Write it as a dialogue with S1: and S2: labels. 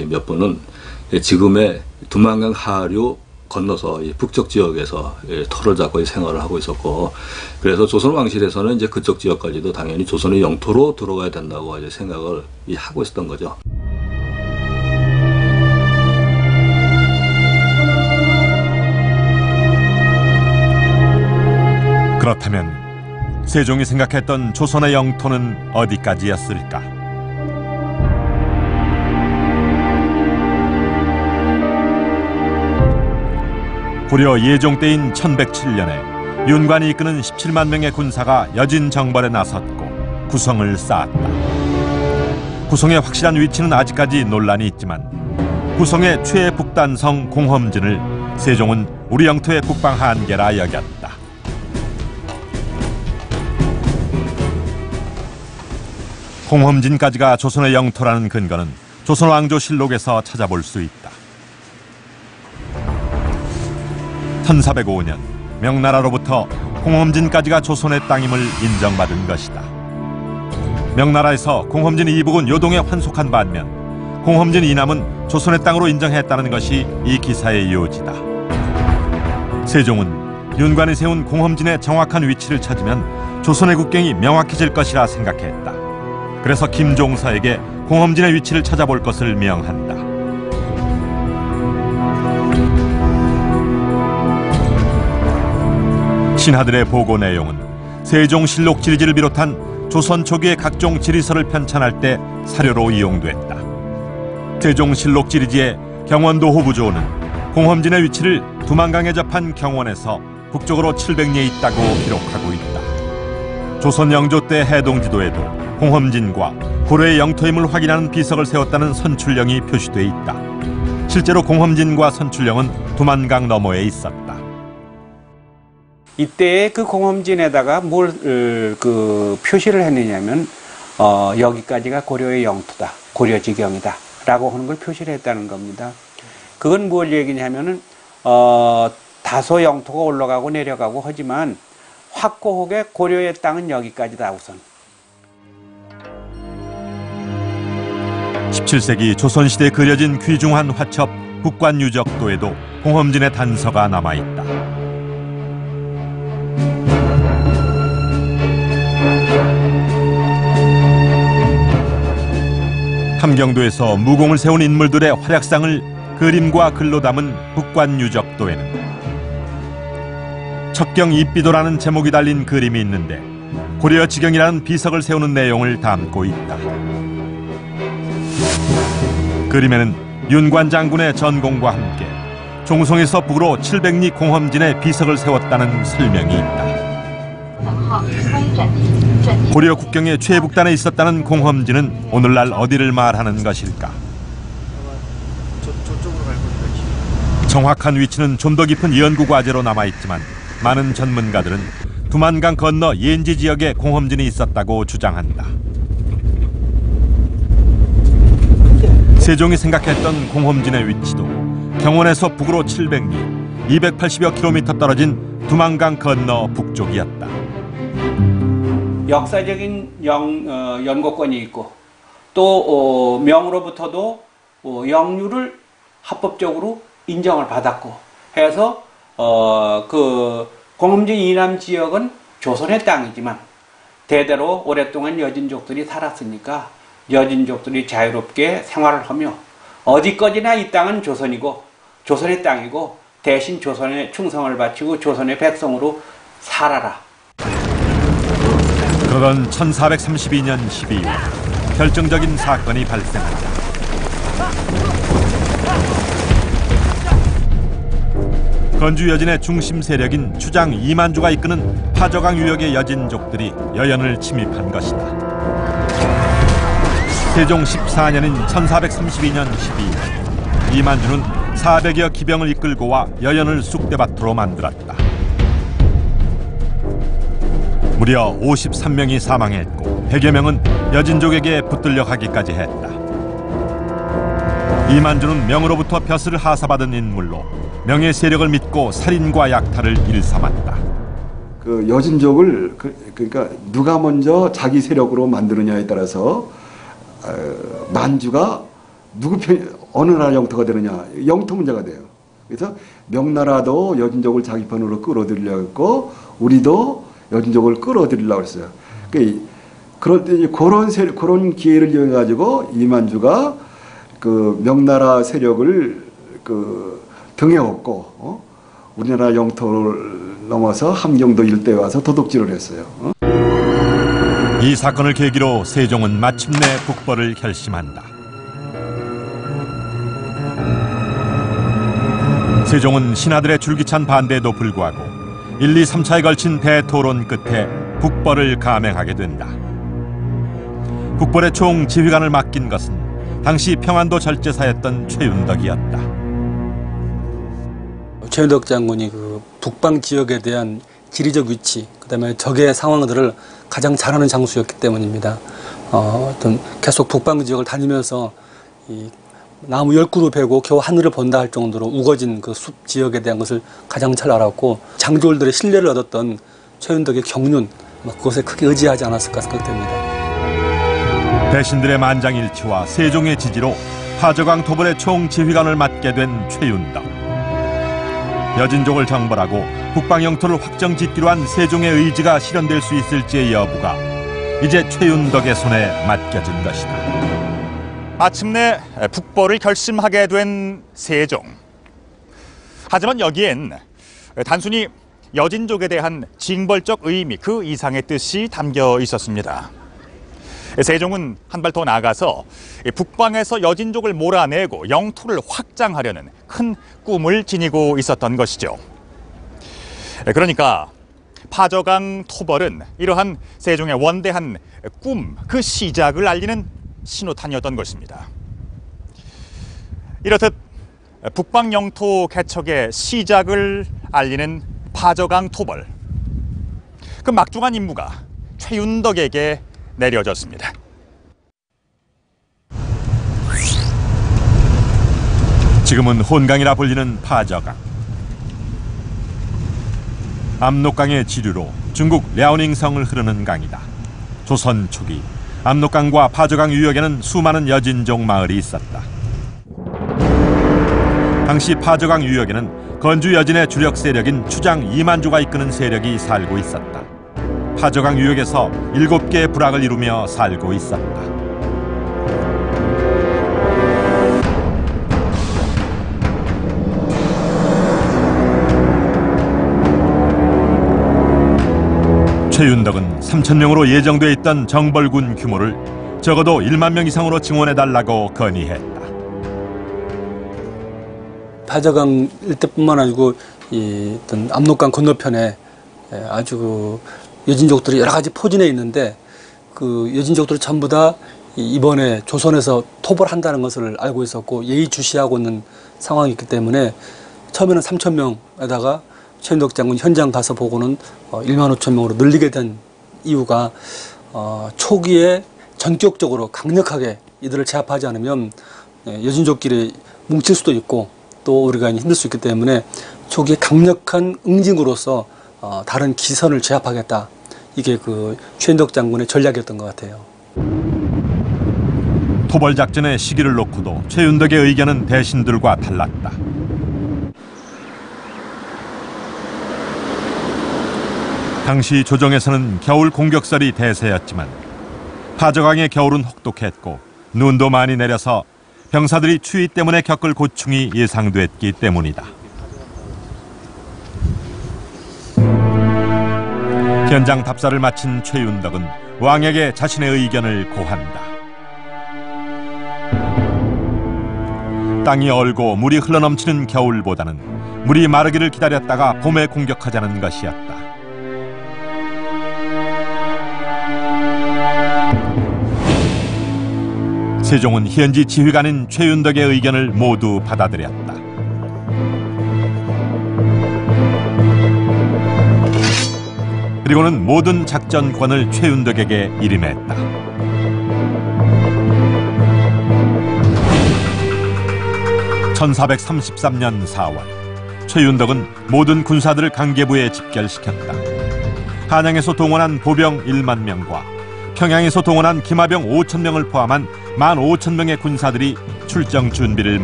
S1: 몇 분은 지금의 두만강 하류 건너서 이 북쪽 지역에서 터를 잡고 생활을 하고 있었고, 그래서 조선 왕실에서는 이제 그쪽 지역까지도 당연히 조선의 영토로 들어가야 된다고 이제 생각을 하고 있었던 거죠.
S2: 그렇다면 세종이 생각했던 조선의 영토는 어디까지였을까? 고려 예종 때인 1107년에 윤관이 이끄는 17만 명의 군사가 여진 정벌에 나섰고 구성을 쌓았다. 구성의 확실한 위치는 아직까지 논란이 있지만 구성의 최북단성 공험진을 세종은 우리 영토의 국방 한계라 여겼다. 공험진까지가 조선의 영토라는 근거는 조선왕조실록에서 찾아볼 수 있다. 1405년 명나라로부터 공험진까지가 조선의 땅임을 인정받은 것이다. 명나라에서 공험진 이북은 요동에 환속한 반면 공험진 이남은 조선의 땅으로 인정했다는 것이 이 기사의 요지다. 세종은 윤관이 세운 공험진의 정확한 위치를 찾으면 조선의 국경이 명확해질 것이라 생각했다. 그래서 김종서에게 공험진의 위치를 찾아볼 것을 명한다. 신하들의 보고 내용은 세종실록 지리지를 비롯한 조선 초기의 각종 지리서를 편찬할 때 사료로 이용됐다. 세종실록 지리지의 경원도 호부조는 공험진의 위치를 두만강에 접한 경원에서 북쪽으로 700리 있다고 기록하고 있다. 조선 영조 때 해동지도에도 공험진과 고려의 영토임을 확인하는 비석을 세웠다는 선출령이 표시돼 있다. 실제로 공험진과 선출령은 두만강 너머에 있었다.
S3: 이때 그 공험진에다가 뭘 표시를 했느냐면 여기까지가 고려의 영토다, 고려지경이다 라고 하는 걸 표시를 했다는 겁니다. 그건 뭘 얘기냐면은 다소 영토가 올라가고 내려가고 하지만 확고하게 고려의 땅은 여기까지다 우선.
S2: 17세기 조선시대에 그려진 귀중한 화첩 국관유적도에도 공험진의 단서가 남아있다. 함경도에서 무공을 세운 인물들의 활약상을 그림과 글로 담은 국관유적도에는 척경 입비도라는 제목이 달린 그림이 있는데 고려지경이라는 비석을 세우는 내용을 담고 있다. 그림에는 윤관 장군의 전공과 함께 종송에서 북으로 700리 공험진에 비석을 세웠다는 설명이 있다. 고려 국경의 최북단에 있었다는 공험진은 오늘날 어디를 말하는 것일까? 정확한 위치는 좀 더 깊은 연구 과제로 남아있지만 많은 전문가들은 두만강 건너 옌지 지역에 공험진이 있었다고 주장한다. 세종이 생각했던 공험진의 위치도 경원에서 북으로 700리, 280여 킬로미터 떨어진 두만강 건너 북쪽이었다.
S3: 역사적인 연고권이 있고 또 명으로부터도 영유를 합법적으로 인정을 받았고 해서 그 공험진 이남 지역은 조선의 땅이지만 대대로 오랫동안 여진족들이 살았으니까 여진족들이 자유롭게 생활을 하며 어디까지나 이 땅은 조선이고 조선의 땅이고 대신 조선에 충성을 바치고 조선의 백성으로 살아라.
S2: 그러던 1432년 12월 결정적인 사건이 발생한다. 건주 여진의 중심 세력인 추장 이만주가 이끄는 파저강 유역의 여진족들이 여연을 침입한 것이다. 세종 14년인 1432년 12월 이만주는 400여 기병을 이끌고 와 여연을 쑥대밭으로 만들었다. 무려 53명이 사망했고 100여 명은 여진족에게 붙들려 가기까지 했다. 이만주는 명으로부터 벼슬을 하사받은 인물로 명의 세력을 믿고 살인과 약탈을 일삼았다.
S4: 그 여진족을 그러니까 누가 먼저 자기 세력으로 만드느냐에 따라서 만주가 어느 나라 영토가 되느냐? 영토 문제가 돼요. 그래서 명나라도 여진족을 자기 편으로 끌어들이려고 했고 우리도 여진족을 끌어들이려고 했어요. 그럴 때 그런 기회를 이용해 가지고 이만주가 그 명나라 세력을 등에 업고 우리나라 영토를 넘어서 함경도 일대에 와서 도둑질을 했어요.
S2: 이 사건을 계기로 세종은 마침내 북벌을 결심한다. 세종은 신하들의 줄기찬 반대에도 불구하고 1, 2, 3차에 걸친 대토론 끝에 북벌을 감행하게 된다. 북벌의 총 지휘관을 맡긴 것은 당시 평안도 절제사였던 최윤덕이었다.
S5: 최윤덕 장군이 그 북방 지역에 대한 지리적 위치, 그다음에 적의 상황들을 가장 잘 아는 장수였기 때문입니다. 어떤 계속 북방 지역을 다니면서 이 나무 10그루 베고 겨우 하늘을 본다 할 정도로 우거진 그 숲 지역에 대한 것을 가장 잘 알았고 장졸들의 신뢰를 얻었던 최윤덕의 경륜, 그것에 크게 의지하지 않았을까 생각됩니다.
S2: 대신들의 만장일치와 세종의 지지로 파저강 토벌의 총지휘관을 맡게 된 최윤덕. 여진족을 정벌하고 북방 영토를 확정짓기로 한 세종의 의지가 실현될 수 있을지의 여부가 이제 최윤덕의 손에 맡겨진 것이다.
S6: 마침내 북벌을 결심하게 된 세종. 하지만 여기엔 단순히 여진족에 대한 징벌적 의미 그 이상의 뜻이 담겨 있었습니다. 세종은 한 발 더 나아가서 북방에서 여진족을 몰아내고 영토를 확장하려는 큰 꿈을 지니고 있었던 것이죠. 그러니까 파저강 토벌은 이러한 세종의 원대한 꿈, 그 시작을 알리는 신호탄이었던 것입니다. 이렇듯 북방 영토 개척의 시작을 알리는 파저강 토벌. 그 막중한 임무가 최윤덕에게 내려졌습니다.
S2: 지금은 혼강이라 불리는 파저강. 압록강의 지류로 중국 랴오닝성을 흐르는 강이다. 조선 초기 압록강과 파저강 유역에는 수많은 여진족 마을이 있었다. 당시 파저강 유역에는 건주 여진의 주력 세력인 추장 이만주가 이끄는 세력이 살고 있었다. 파저강 유역에서 7개의 부락을 이루며 살고 있었다. 최윤덕은 3,000명으로 예정돼 있던 정벌군 규모를 적어도 1만 명 이상으로 증원해달라고 건의했다.
S5: 파저강 일대뿐만 아니고 이 어떤 압록강 건너편에 아주 그 여진족들이 여러 가지 포진해 있는데 그 여진족들이 전부 다 이번에 조선에서 토벌한다는 것을 알고 있었고 예의주시하고 있는 상황이기 때문에 처음에는 3,000명에다가 최윤덕 장군 현장 가서 보고는 1만 5천 명으로 늘리게 된 이유가 초기에 전격적으로 강력하게 이들을 제압하지 않으면 여진족끼리 뭉칠 수도 있고 또 우리가 힘들 수 있기 때문에 초기에 강력한 응징으로서 다른 기선을 제압하겠다. 이게 그 최윤덕 장군의 전략이었던 것 같아요.
S2: 토벌 작전의 시기를 놓고도 최윤덕의 의견은 대신들과 달랐다. 당시 조정에서는 겨울 공격설이 대세였지만 파저강의 겨울은 혹독했고 눈도 많이 내려서 병사들이 추위 때문에 겪을 고충이 예상됐기 때문이다. 현장 답사를 마친 최윤덕은 왕에게 자신의 의견을 고한다. 땅이 얼고 물이 흘러넘치는 겨울보다는 물이 마르기를 기다렸다가 봄에 공격하자는 것이었다. 세종은 현지 지휘관인 최윤덕의 의견을 모두 받아들였다. 그리고는 모든 작전권을 최윤덕에게 일임했다. (1433년 4월) 최윤덕은 모든 군사들을 강계부에 집결시켰다. 한양에서 동원한 보병 1만 명과 평양에서 동원한 기마병 5,000명을 포함한 15,000명의 군사들이 출정 준비를 마쳤다.